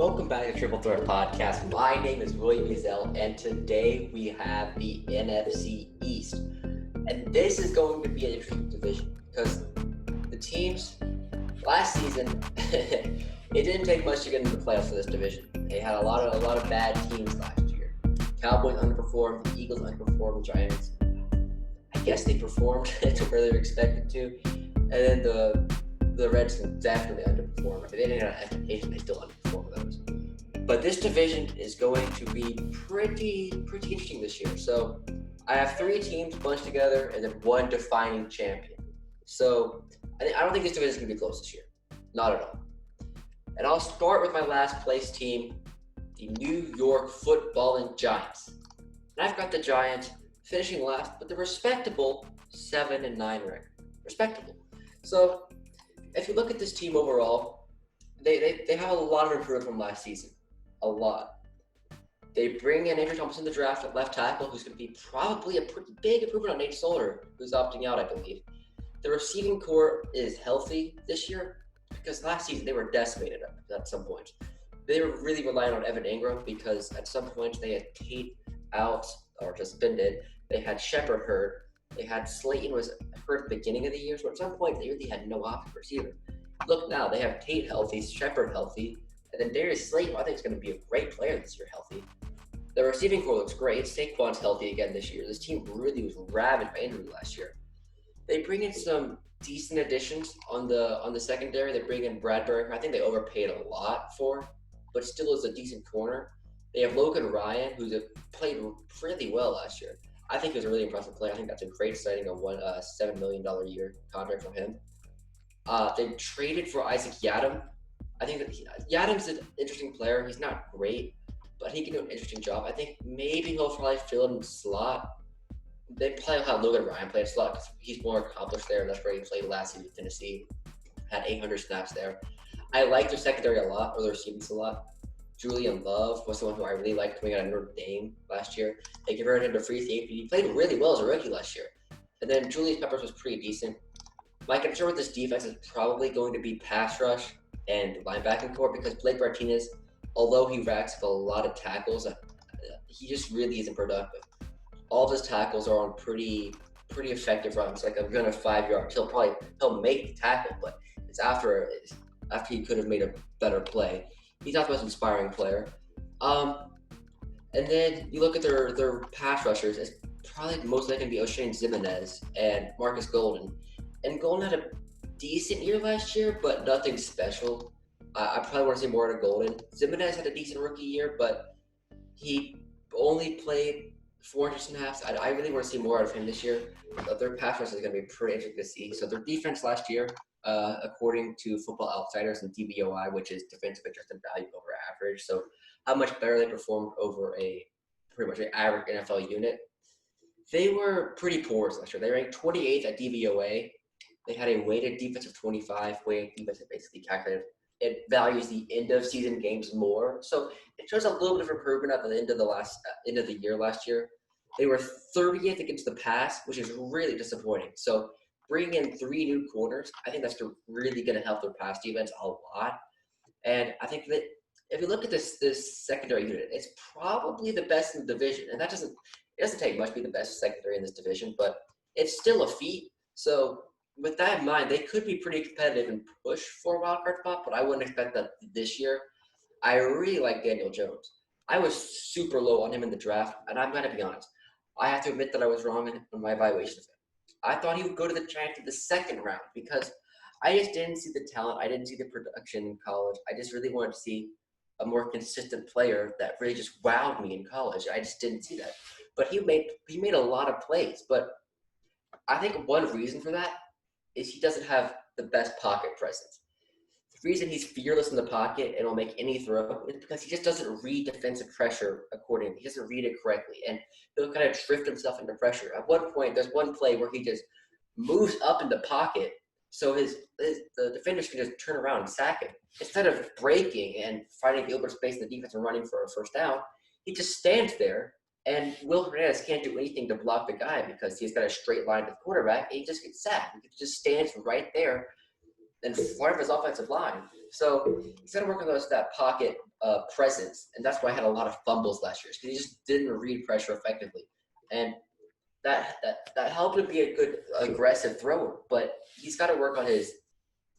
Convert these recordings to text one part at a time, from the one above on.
Welcome back to Triple Threat Podcast. My name is William Ezel, and today we have the NFC East. And this is going to be an interesting division because the teams last season, it didn't take much to get into the playoffs for this division. They had a lot of bad teams last year. Cowboys underperformed, the Eagles underperformed, the Giants, I guess they performed to where they were expected to, and then the Redskins definitely underperformed. They didn't have expectations; they still underperformed those. But this division is going to be pretty interesting this year. So I have three teams bunched together, and then one defining champion. So I don't think this division is going to be close this year, not at all. And I'll start with my last place team, the New York Footballing Giants. And I've got the Giants finishing last, but the respectable 7-9 record. Respectable. So if you look at this team overall, they have a lot of improvement from last season. A lot. They bring in Andrew Thomas in the draft at left tackle, who's going to be probably a pretty big improvement on Nate Solder, who's opting out, I believe. The receiving core is healthy this year because last season they were decimated at some point. They were really relying on Evan Ingram because at some point they had Tate out or suspended. They had Shepard hurt. They had Slayton was hurt at the beginning of the year, so at some point they really had no option for receiver. Look now, they have Tate healthy, Shepard healthy, and then Darius Slayton, I think, is going to be a great player this year healthy. The receiving core looks great. Saquon's healthy again this year. This team really was ravaged by injury last year. They bring in some decent additions on the secondary. They bring in Bradbury, who I think they overpaid a lot for, but still is a decent corner. They have Logan Ryan, who's played really well last year. I think he was a really impressive player. I think that's a great signing, a $7 million a year contract from him. They traded for Isaac Yiadom. I think that Yiadom's an interesting player. He's not great, but he can do an interesting job. I think maybe he'll probably fill in the slot. They play how Logan Ryan played slot because he's more accomplished there. That's where he played last season in Tennessee. Had 800 snaps there. I like their secondary a lot, or their receivers a lot. Julian Love was someone who I really liked coming out of Notre Dame last year. They converted him to free safety. He played really well as a rookie last year. And then Julius Peppers was pretty decent. My concern with this defense is probably going to be pass rush and linebacking core because Blake Martinez, although he racks up a lot of tackles, he just really isn't productive. All of his tackles are on pretty effective runs. Like I'm going to 5 yards. He'll make the tackle, but it's after he could have made a better play. He's not the most inspiring player. And then you look at their pass rushers. It's probably most likely going to be O'Shane Ximines and Marcus Golden. And Golden had a decent year last year, but nothing special. I probably want to see more out of Golden. Ximines had a decent rookie year, but he only played 400 snaps. I really want to see more out of him this year. Their pass rush is going to be pretty interesting to see. So their defense last year, according to Football Outsiders and DVOI, which is defensive adjusted value over average, so how much better they performed over a pretty much an average NFL unit. They were pretty poor last year. They ranked 28th at DVOA. They had a weighted defense of 25. Weighted defense is basically calculated. It values the end of season games more, so it shows a little bit of improvement at the end of the year last year. They were 30th against the pass, which is really disappointing. So bringing in 3 new corners, I think that's really going to help their pass defense a lot. And I think that if you look at this secondary unit, it's probably the best in the division, and it doesn't take much to be the best secondary in this division, but it's still a feat. So with that in mind, they could be pretty competitive and push for a wild card spot, but I wouldn't expect that this year. I really like Daniel Jones. I was super low on him in the draft, and I'm going to be honest. I have to admit that I was wrong in my evaluation of him. I thought he would go to the Giants in the second round because I just didn't see the talent. I didn't see the production in college. I just really wanted to see a more consistent player that really just wowed me in college. I just didn't see that. But he made a lot of plays. But I think one reason for that is he doesn't have the best pocket presence. The reason he's fearless in the pocket and will make any throw is because he just doesn't read defensive pressure accordingly. He doesn't read it correctly, and he'll kind of drift himself into pressure. At one point, there's one play where he just moves up in the pocket so the defenders can just turn around and sack him. Instead of breaking and finding the open space in the defense and running for a first down, he just stands there, and Will Hernandez can't do anything to block the guy because he's got a straight line to the quarterback, and he just gets sacked. He just stands right there. and part of his offensive line. So he's got to work on that pocket presence, and that's why I had a lot of fumbles last year, because he just didn't read pressure effectively, and that helped him be a good aggressive thrower. But he's got to work on his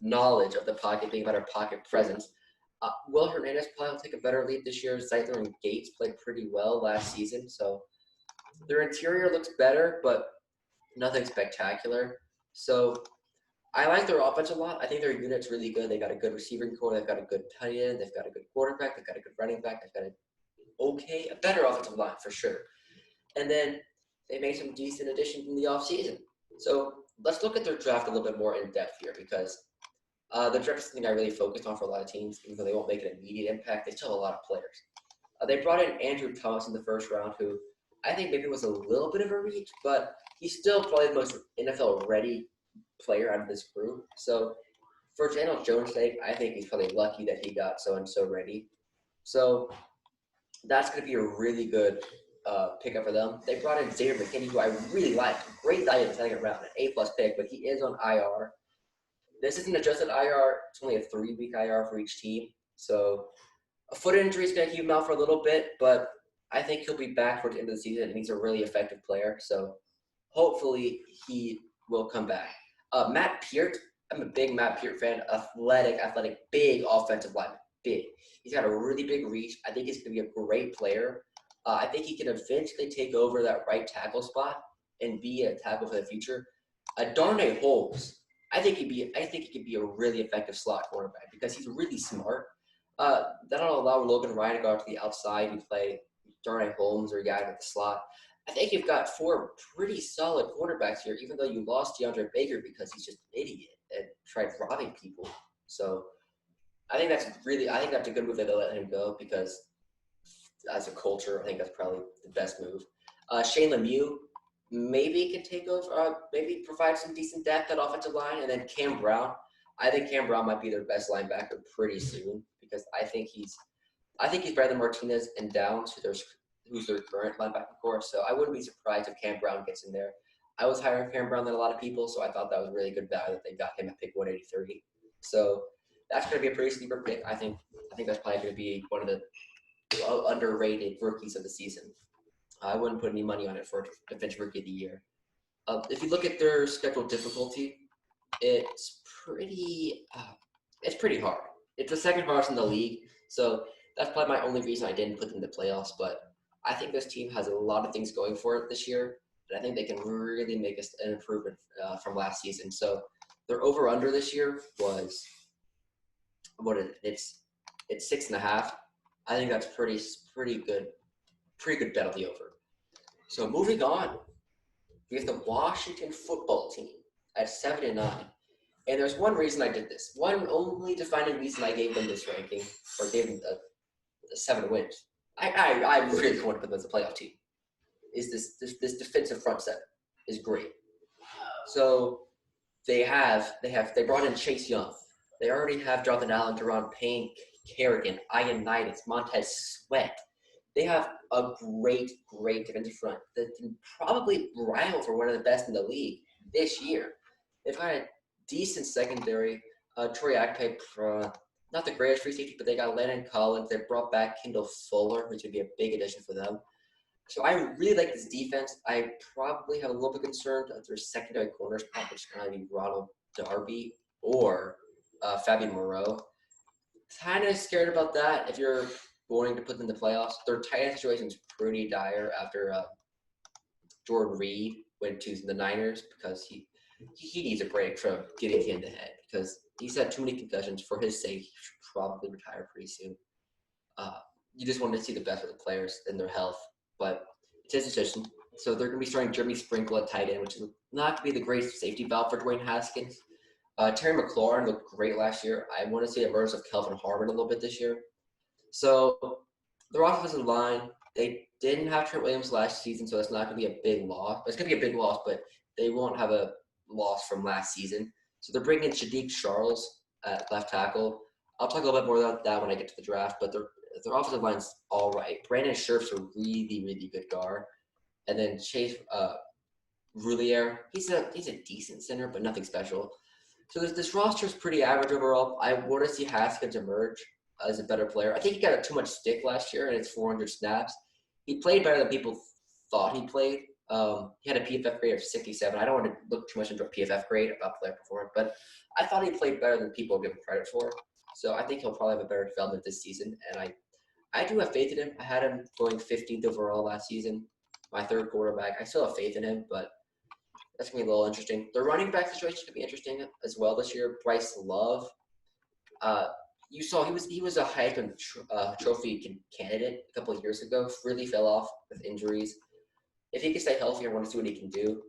knowledge of the pocket, being a better pocket presence. Will Hernandez probably will take a better lead this year. Zeitler and Gates played pretty well last season, so their interior looks better, but nothing spectacular. So I like their offense a lot. I think their unit's really good. They got a good receiving core. They've got a good tight end. They've got a good quarterback. They've got a good running back. They've got a better offensive line for sure. And then they made some decent additions in the offseason. So let's look at their draft a little bit more in depth here, because the draft is something I really focused on for a lot of teams. Even though they won't make an immediate impact, they still have a lot of players. They brought in Andrew Thomas in the first round, who I think maybe was a little bit of a reach, but he's still probably the most NFL-ready player out of this group. So for Daniel Jones' sake, I think he's probably lucky that he got so-and-so ready. So that's going to be a really good pickup for them. They brought in Xavier McKinney, who I really like. Great value in the second round, an A-plus pick, but he is on IR. This isn't adjusted IR. It's only a 3-week IR for each team. So a foot injury is going to keep him out for a little bit, but I think he'll be back towards the end of the season, and he's a really effective player. So hopefully he will come back. Matt Peart, I'm a big Matt Peart fan. Athletic, big offensive lineman. Big. He's got a really big reach. I think he's going to be a great player. I think he can eventually take over that right tackle spot and be a tackle for the future. Darnay Holmes, I think he could be a really effective slot cornerback because he's really smart. That'll allow Logan Ryan to go out to the outside and play Darnay Holmes or a guy at the slot. I think you've got 4 pretty solid quarterbacks here, even though you lost DeAndre Baker because he's just an idiot and tried robbing people. So I think that's a good move that they let him go, because as a culture, I think that's probably the best move. Shane Lemieux maybe can take over, maybe provide some decent depth at offensive line, and then Cam Brown. I think Cam Brown might be their best linebacker pretty soon, because I think he's better than Martinez and Downs, who's their current linebacker core. So I wouldn't be surprised if Cam Brown gets in there. I was higher on Cam Brown than a lot of people, so I thought that was really good value that they got him at pick 183. So that's going to be a pretty sleeper pick. I think that's probably going to be one of the underrated rookies of the season. I wouldn't put any money on it for defensive rookie of the year. If you look at their schedule difficulty, it's pretty hard. It's the second hardest in the league, so that's probably my only reason I didn't put them in the playoffs. But I think this team has a lot of things going for it this year, and I think they can really make an improvement from last season. So their over/under this year was it's 6.5. I think that's pretty good bet on the over. So moving on, we have the Washington football team at 7-9. And there's one reason I did this. One only defining reason I gave them this ranking, or gave them the 7 wins. I really want to put them as a playoff team. Is this defensive front seven is great. So they brought in Chase Young. They already have Jonathan Allen, Deron Payne, Kerrigan, Ioannidis, Montez Sweat. They have a great defensive front that can probably rival for one of the best in the league this year. They've got a decent secondary. Troy Aikpe, not the greatest free safety, but they got Landon Collins. They brought back Kendall Fuller, which would be a big addition for them. So I really like this defense. I probably have a little bit concerned that their secondary corner spot, which is going to be Ronald Darby or Fabian Moreau. Kind of scared about that if you're wanting to put them in the playoffs. Their tight end situation is pretty dire after Jordan Reed went to the Niners, because he needs a break from getting hit in the head, because he's had too many concussions. For his sake, he should probably retire pretty soon. You just want to see the best of the players and their health, but it's his decision. So they're going to be starting Jeremy Sprinkle at tight end, which is not going to be the greatest safety valve for Dwayne Haskins. Terry McLaurin looked great last year. I want to see the emergence of Kelvin Harmon a little bit this year. So their offensive line, they didn't have Trent Williams last season, so it's not going to be a big loss. It's going to be a big loss, but they won't have a loss from last season. So they're bringing in Shadiq Charles at left tackle. I'll talk a little bit more about that when I get to the draft, but their offensive line's all right. Brandon Scherf's a really good guard. And then Chase Roulier, he's a decent center, but nothing special. So this roster is pretty average overall. I want to see Haskins emerge as a better player. I think he got too much stick last year in his 400 snaps. He played better than people thought he played. He had a PFF grade of 67. I don't want to look too much into a PFF grade about player performance, but I thought he played better than people give him credit for. So I think he'll probably have a better development this season, and I do have faith in him. I had him going 15th overall last season, my third quarterback. I still have faith in him, but that's going to be a little interesting. The running back situation could be interesting as well this year. Bryce Love, you saw he was a Heisman Trophy candidate a couple of years ago. Really fell off with injuries. If he can stay healthy, I want to see what he can do.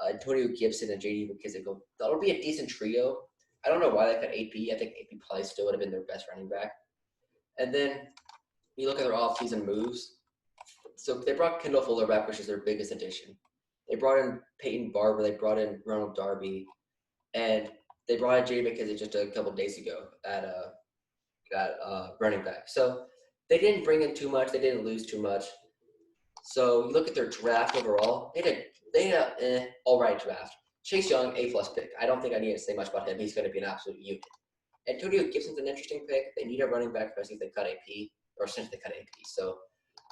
Antonio Gibson and J.D. McKissic, that'll be a decent trio. I don't know why they cut AP. I think AP probably still would have been their best running back. And then you look at their offseason moves. So they brought Kendall Fuller back, which is their biggest addition. They brought in Peyton Barber. They brought in Ronald Darby. And they brought in J.D. McKissic just a couple of days ago at running back. So they didn't bring in too much. They didn't lose too much. So you look at their draft overall. They had an all right draft. Chase Young, A-plus pick. I don't think I need to say much about him. He's going to be an absolute unit. Antonio Gibson's an interesting pick. They need a running back, especially if they cut AP, or since they cut AP. So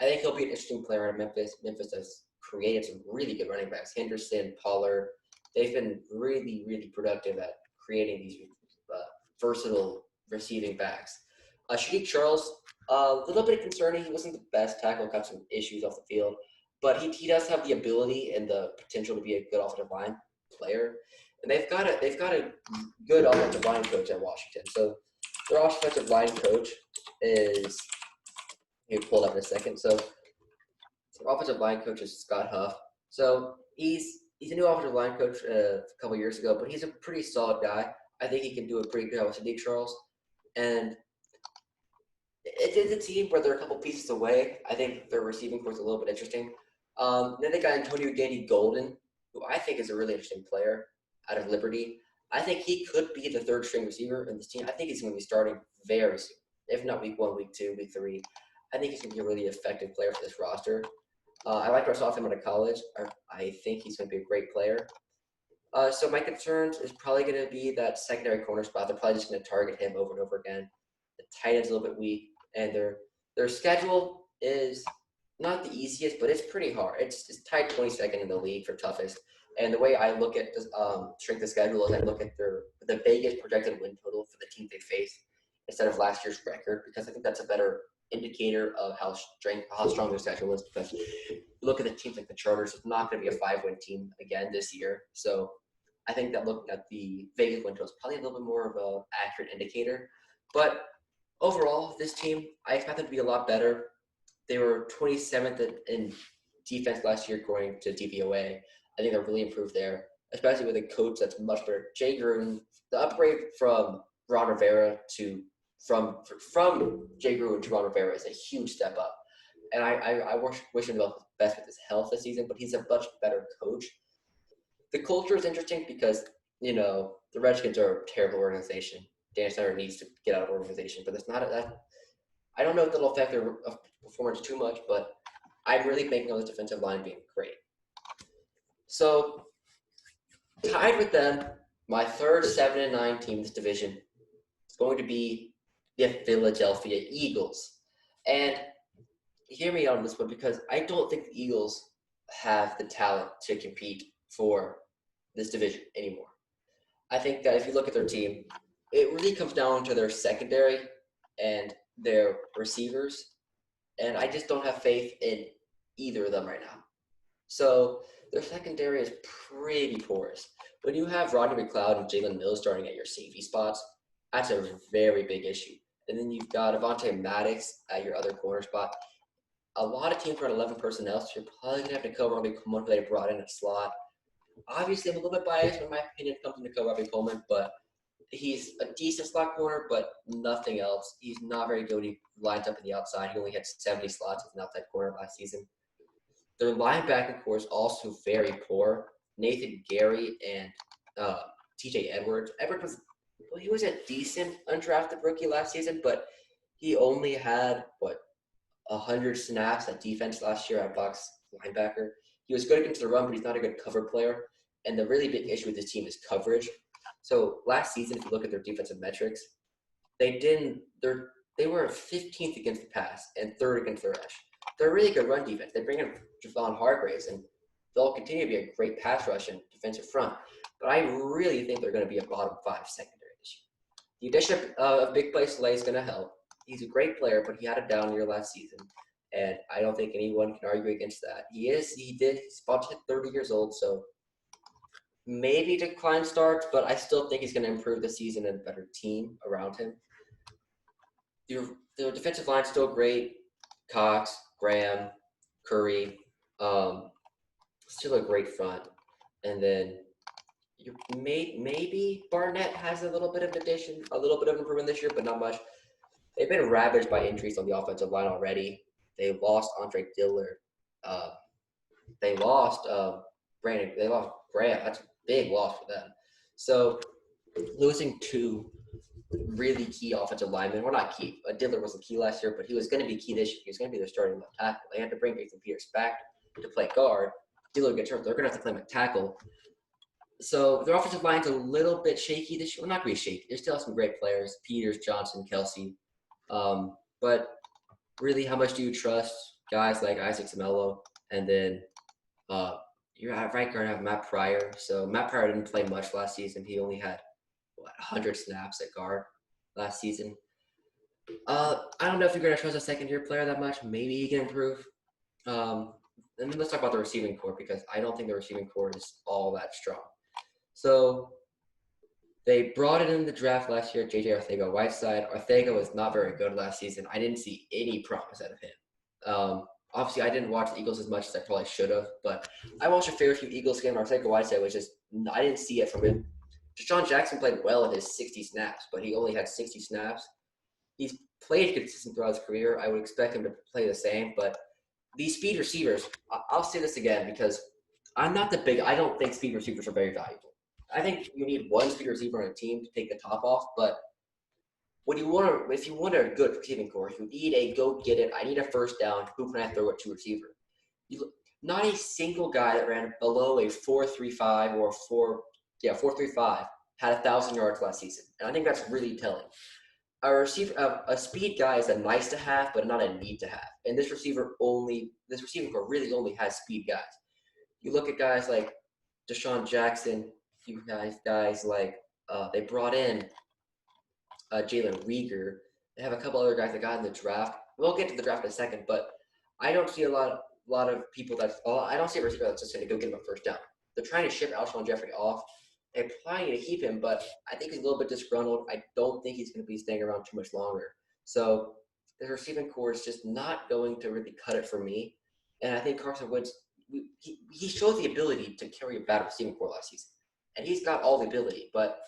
I think he'll be an interesting player in Memphis. Memphis has created some really good running backs. Henderson, Pollard. They've been really, really productive at creating these versatile receiving backs. Shadik Charles, a little bit concerning. He wasn't the best tackle, got some issues off the field, but he does have the ability and the potential to be a good offensive line player. And they've got a good offensive line coach at Washington. So their offensive line coach is he pulled up in a second. So their offensive line coach is Scott Huff. So he's a new offensive line coach a couple years ago, but he's a pretty solid guy. I think he can do a pretty good job with Shadik Charles. And it's a team where they're a couple pieces away. I think their receiving core is a little bit interesting. Then they got Antonio Gandy Golden, who I think is a really interesting player out of Liberty. I think he could be the third string receiver in this team. I think he's going to be starting very soon, if not week 1, week 2, week 3. I think he's going to be a really effective player for this roster. I like what I saw him out of college. I think he's going to be a great player. So my concerns is probably going to be that secondary corner spot. They're probably just going to target him over and over again. The tight end's a little bit weak, and their schedule is not the easiest, but it's pretty hard. It's tied 22nd in the league for toughest. And the way I look at strength of schedule is I look at the Vegas projected win total for the team they face instead of last year's record, because I think that's a better indicator of how strong their schedule is. Because you look at the teams like the Chargers, it's not going to be a 5-win team again this year. So I think that looking at the Vegas win total is probably a little bit more of an accurate indicator. But overall, this team, I expect them to be a lot better. They were 27th in defense last year according to DVOA. I think they're really improved there, especially with a coach that's much better. Jay Gruden, the upgrade from Ron Rivera from Jay Gruden to Ron Rivera is a huge step up. And I wish him the best with his health this season, but he's a much better coach. The culture is interesting because, the Redskins are a terrible organization. Dan Snyder needs to get out of organization, but it's not that. I don't know if that'll affect their performance too much, but I'm really banking on this defensive line being great. So, tied with them, my third 7-9 team in this division is going to be the Philadelphia Eagles. And hear me out on this one, because I don't think the Eagles have the talent to compete for this division anymore. I think that if you look at their team, it really comes down to their secondary and their receivers. And I just don't have faith in either of them right now. So their secondary is pretty porous. When you have Rodney McLeod and Jalen Mills starting at your safety spots, that's a very big issue. And then you've got Avonte Maddox at your other corner spot. A lot of teams run 11 personnel, so you're probably going to have to cover Robbie Coleman, they brought in a slot. Obviously, I'm a little bit biased when my opinion comes into Robbie Coleman, but he's a decent slot corner, but nothing else. He's not very good when he lines up in the outside. He only had 70 slots as an outside corner last season. Their linebacking core is also very poor. Nathan Gary and TJ Edwards. Edwards was a decent undrafted rookie last season, but he only had 100 snaps at defense last year at box linebacker. He was good against the run, but he's not a good cover player. And the really big issue with this team is coverage. So last season, if you look at their defensive metrics, they were 15th against the pass and third against the rush. They're a really good run defense. They bring in Javon Hargraves, and they'll continue to be a great pass rush and defensive front. But I really think they're going to be a bottom 5 secondary this year. The addition of Big Play Slay is going to help. He's a great player, but he had a down year last season, and I don't think anyone can argue against that. He's about to hit 30 years old, so maybe decline starts, but I still think he's going to improve the season and a better team around him. The defensive line's still great. Cox, Graham, Curry, still a great front. And then maybe Barnett has a little bit of improvement this year, but not much. They've been ravaged by injuries on the offensive line already. They lost Andre Dillard. They lost Brandon. They lost Graham. That's a big loss for them. So losing two really key offensive linemen. Well, not key. Dillard wasn't key last year, but he was going to be key this year. He was going to be their starting left tackle. They had to bring Nathan Peters back to play guard. Dillard gets hurt. They're going to have to play him at tackle. So their offensive line's a little bit shaky this year. Well, not really shaky. They still have some great players: Peters, Johnson, Kelsey. But really, how much do you trust guys like Isaac Seumalo? And then you're at right guard have Matt Pryor. So Matt Pryor didn't play much last season. He only had 100 snaps at guard last season. I don't know if you're going to trust a second-year player that much. Maybe he can improve. And then let's talk about the receiving core, because I don't think the receiving core is all that strong. So they brought it in the draft last year, J.J. Arcega-Whiteside. Arcega was not very good last season. I didn't see any promise out of him. Obviously, I didn't watch the Eagles as much as I probably should have, but I watched a fair few Eagles game. Arcega-Whiteside was just – I didn't see it from him. Deshaun Jackson played well in his 60 snaps, but he only had 60 snaps. He's played consistent throughout his career. I would expect him to play the same, but these speed receivers, I'll say this again because I don't think speed receivers are very valuable. I think you need one speed receiver on a team to take the top off, but if you want a good receiving core, you need a go get it. I need a first down. Who can I throw it to receiver? Not a single guy that ran below a 4.35 or 4.35 had 1,000 yards last season, and I think that's really telling. A speed guy is a nice to have, but not a need to have. And this receiving core really only has speed guys. You look at guys like Deshaun Jackson. You guys like they brought in Jalen Reagor. They have a couple other guys that got in the draft. We'll get to the draft in a second, but I don't see a lot of people I don't see a receiver that's just going to go get him a first down. They're trying to ship Alshon Jeffrey off. They're planning to keep him, but I think he's a little bit disgruntled. I don't think he's going to be staying around too much longer. So the receiving core is just not going to really cut it for me. And I think Carson Wentz, he showed the ability to carry a bad receiving core last season. And he's got all the ability, but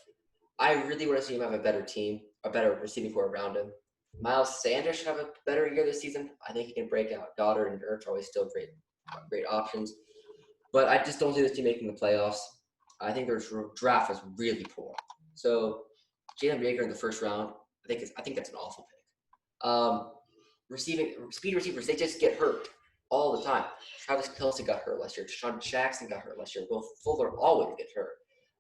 I really want to see him have a better team, a better receiving core around him. Miles Sanders should have a better year this season. I think he can break out. Goddard and Ertz are always still great options. But I just don't see this team making the playoffs. I think their draft was really poor. So Jalen Reagor in the first round, I think that's an awful pick. Speed receivers, they just get hurt all the time. Travis Kelce got hurt last year. Deshaun Jackson got hurt last year. Will Fuller always gets hurt.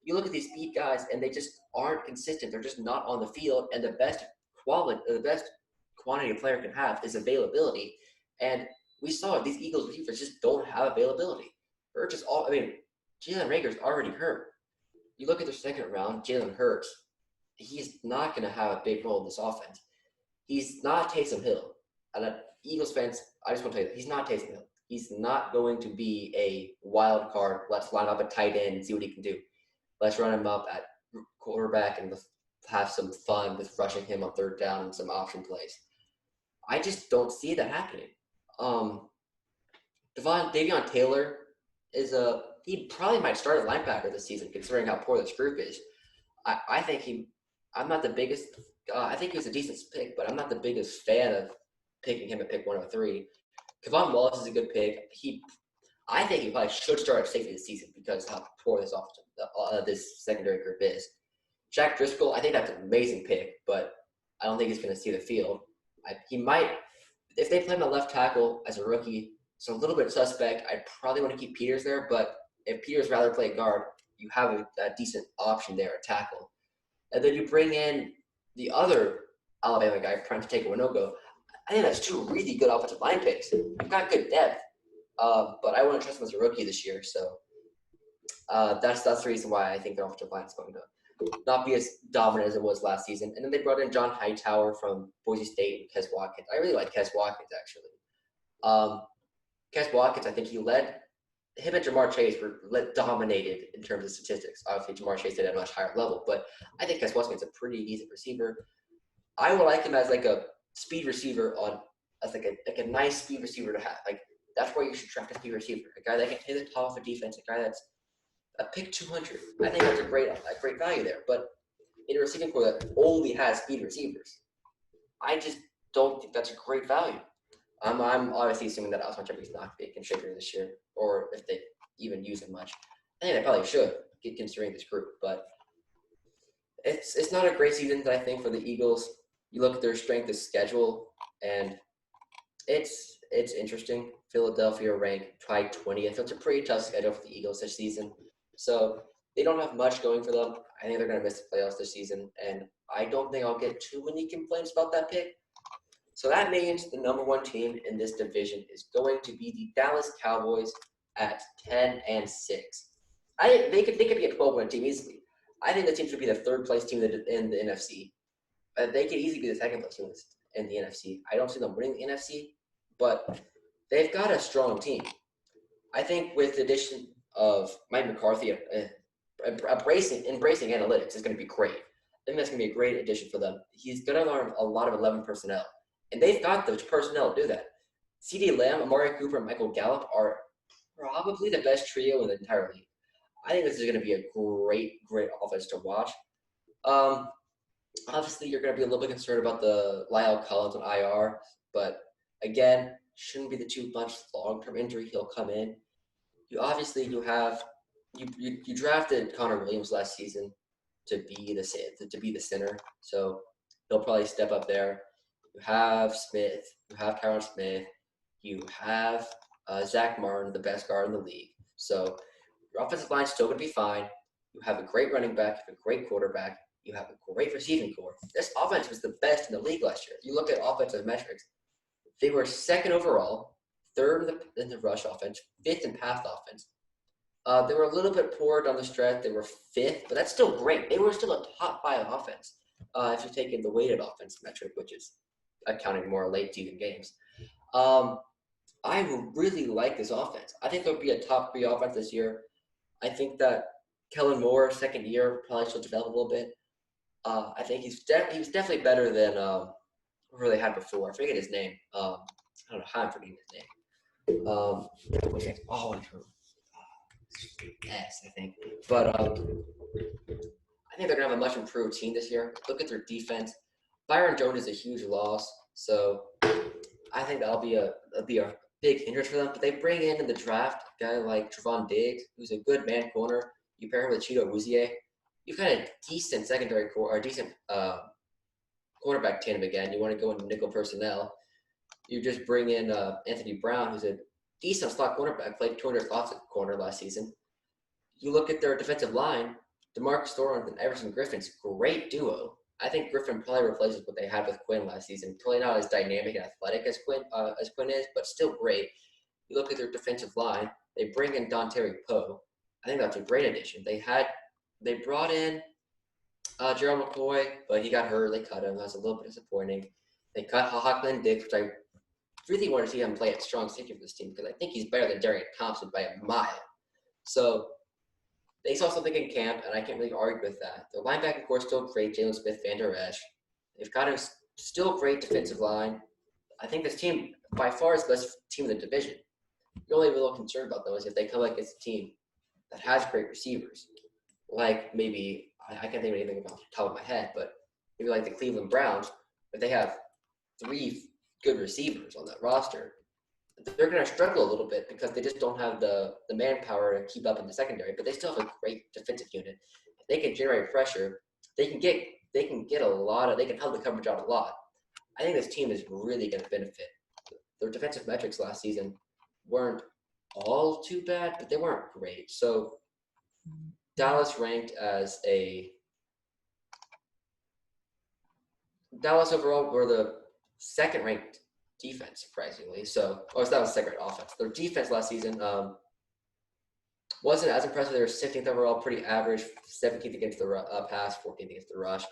You look at these speed guys, and they just aren't consistent. They're just not on the field. And the best quantity a player can have is availability. And we saw these Eagles receivers just don't have availability. Jalen Reagor's already hurt. You look at the second round, Jalen Hurts. He's not going to have a big role in this offense. He's not Taysom Hill. And Eagles fans, I just want to tell you, he's not Taysom Hill. He's not going to be a wild card. Let's line up a tight end and see what he can do. Let's run him up at quarterback and have some fun with rushing him on third down and some option plays. I just don't see that happening. Davion Taylor he probably might start at linebacker this season, considering how poor this group is. I think I'm not the biggest. I think he's a decent pick, but I'm not the biggest fan of picking him at pick 103. Kevon Wallace is a good pick. I think he probably should start at safety this season because of how poor this secondary group is. Jack Driscoll, I think that's an amazing pick, but I don't think he's going to see the field. He might, if they play him at left tackle as a rookie, it's a little bit suspect. I'd probably want to keep Peters there, but if Peters rather play guard, you have a decent option there at tackle. and then you bring in the other Alabama guy, Prentice Winogo. I think that's two really good offensive line picks. You've got good depth, but I wouldn't trust him as a rookie this year. So that's the reason why I think their offensive line is going to not be as dominant as it was last season. And then they brought in John Hightower from Boise State and Kes Watkins. I really like Kes Watkins, actually. Kes Watkins, I think him and Jamar Chase were dominated in terms of statistics. Obviously, Jamar Chase did at a much higher level, but I think Kes Watkins is a pretty decent receiver. I would like him as like a speed receiver as like a nice speed receiver to have. Like that's where you should draft a speed receiver, a guy that can hit the top of a defense, a guy that's a pick 200. I think that's a great value there. But in a receiving core that only has speed receivers, I just don't think that's a great value. I'm obviously assuming that Alshon Jeffrey's not going to be a contributor this year, or if they even use him much. I think they probably should, considering this group. But it's not a great season, I think, for the Eagles. You look at their strength of schedule, and it's interesting. Philadelphia ranked probably 20th. So it's a pretty tough schedule for the Eagles this season. So they don't have much going for them. I think they're going to miss the playoffs this season, and I don't think I'll get too many complaints about that pick. So that means the number one team in this division is going to be the Dallas Cowboys at 10-6. They could be a 12-win team easily. I think the team should be the third place team in the NFC. They could easily be the second place team in the NFC. I don't see them winning the NFC, but they've got a strong team. I think with the addition of Mike McCarthy, embracing analytics is going to be great. I think that's going to be a great addition for them. He's going to learn a lot of 11 personnel, and they've got the personnel to do that. CeeDee Lamb, Amari Cooper, and Michael Gallup are probably the best trio in the entire league. I think this is going to be a great offense to watch. Obviously, you're going to be a little bit concerned about the Lyle Collins on IR, but again, shouldn't be too much long-term injury. He'll come in. You drafted Connor Williams last season to be the center, so he'll probably step up there. You have Smith, you have Tyron Smith, you have Zach Martin, the best guard in the league. So your offensive line is still going to be fine. You have a great running back, you have a great quarterback, you have a great receiving core. This offense was the best in the league last year. You look at offensive metrics, they were second overall, third in the rush offense, fifth in pass offense. They were a little bit poor down the stretch. They were fifth, but that's still great. They were still a top 5 offense if you take in the weighted offense metric, which is accounting more late season games. I really like this offense. I think there'll be a top 3 offense this year. I think that Kellen Moore, second year, probably should develop a little bit. I think he was definitely better than whoever they had before. I forget his name. I don't know how I'm forgetting his name. S, I think. But I think they're going to have a much improved team this year. Look at their defense. Byron Jones is a huge loss, so I think that'll be a big hindrance for them. But they bring in the draft a guy like Trevon Diggs, who's a good man corner. You pair him with Cheeto Awuzie. You've got a decent secondary core, or a decent quarterback tandem again. You want to go into nickel personnel. You just bring in Anthony Brown, who's a decent slot cornerback, played 200 slots at corner last season. You look at their defensive line, DeMarcus Lawrence and Everson Griffin's great duo. I think Griffin probably replaces what they had with Quinn last season. Probably not as dynamic and athletic as Quinn is, but still great. You look at their defensive line, they bring in Dontari Poe. I think that's a great addition. They brought in Gerald McCoy, but he got hurt. They cut him. That's a little bit disappointing. They cut Hawkland Dix, which I really want to see him play at strong safety for this team because I think he's better than Darian Thompson by a mile. So they saw something in camp, and I can't really argue with that. Their linebacking core is still great. Jalen Smith, Van Der Esch. They've got a still great defensive line. I think this team, by far, is the best team in the division. The only real concern about them is if they come against a team that has great receivers, like maybe I can't think of anything off the top of my head, but maybe like the Cleveland Browns, if they have 3 good receivers on that roster, they're going to struggle a little bit because they just don't have the manpower to keep up in the secondary. But they still have a great defensive unit. If they can generate pressure, they can help the coverage out a lot. I think this team is really going to benefit. Their defensive metrics last season weren't all too bad, but they weren't great. So Dallas ranked as a Dallas overall were the second-ranked defense, surprisingly. So, it's not a second-ranked offense. Their defense last season wasn't as impressive. They were 16th overall, pretty average, 17th against the pass, 14th against the rush.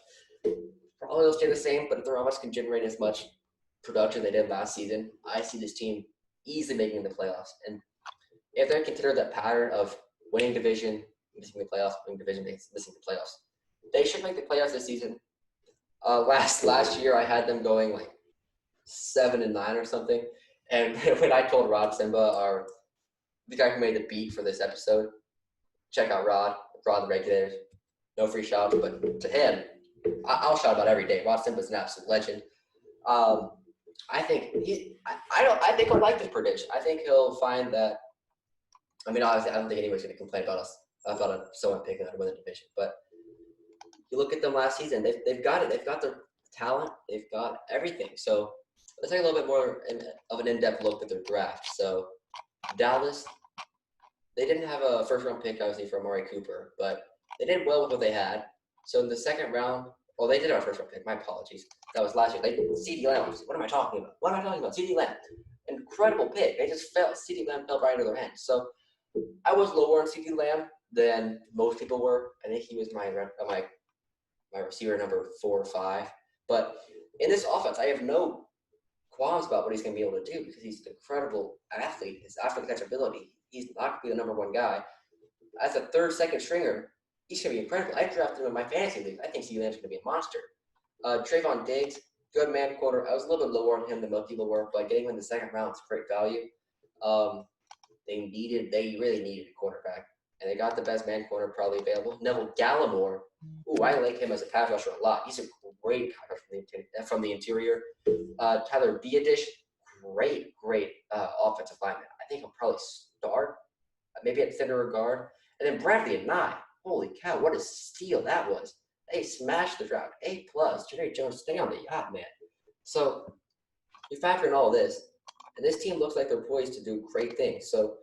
Probably will stay the same, but if their offense can generate as much production they did last season, I see this team easily making the playoffs. And if they consider that pattern of winning division, missing the playoffs, winning division, missing the playoffs, they should make the playoffs this season. Last year, I had them going like 7-9 or something. And when I told Rod Simba, the guy who made the beat for this episode, check out Rod the Regulators. No free shout, but to him, I'll shout about every day. Rod Simba's an absolute legend. I think I think I like this prediction. I think he'll find that. I mean, obviously, I don't think anyone's going to complain about us about someone picking out to win the division. But you look at them last season; they've got it. They've got the talent. They've got everything. So let's take a little bit more of an in-depth look at their draft. So Dallas, they didn't have a first-round pick, obviously, for Amari Cooper, but they did well with what they had. So in the second round, well, they did have a first-round pick. My apologies. That was last year. CeeDee Lamb. What am I talking about? CeeDee Lamb. Incredible pick. They just fell. CeeDee Lamb fell right into their hands. So I was lower on CeeDee Lamb than most people were. I think he was my receiver number 4 or 5. But in this offense, I have no qualms about what he's going to be able to do because he's an incredible athlete. His athletic catchability. He's not going to be the number one guy. As a third, second stringer, he's going to be incredible. I drafted him in my fantasy league. I think CeeDee Lamb's going to be a monster. Trayvon Diggs, good man corner. I was a little bit lower on him than most people were, but getting him in the second round is great value. They really needed a quarterback, and they got the best man corner probably available. Neville Gallimore. Ooh, I like him as a pass rusher a lot. He's a great pass rusher from the interior. Tyler Biadasz, great offensive lineman. I think he'll probably start, maybe at center or guard. And then Bradley and Nye. Holy cow, what a steal that was. They smashed the draft. A+. Jerry Jones, stay on the yacht, man. So you factor in all this, and this team looks like they're poised to do great things. So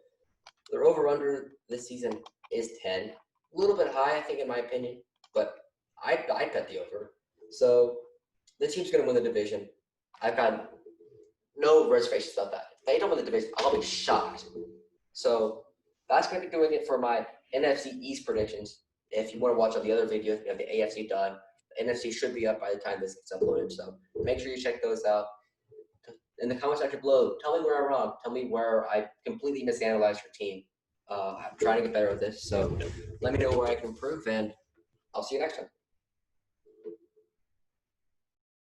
their over-under this season is 10. A little bit high, I think, in my opinion, but I'd bet the over. So the team's going to win the division. I've got no reservations about that. If they don't win the division, I'll be shocked. So that's going to be doing it for my NFC East predictions. If you want to watch all the other videos, we have the AFC done. The NFC should be up by the time this gets uploaded. So make sure you check those out. In the comment section below, tell me where I'm wrong. Tell me where I completely misanalyzed your team. I'm trying to get better at this. So let me know where I can improve, and I'll see you next time.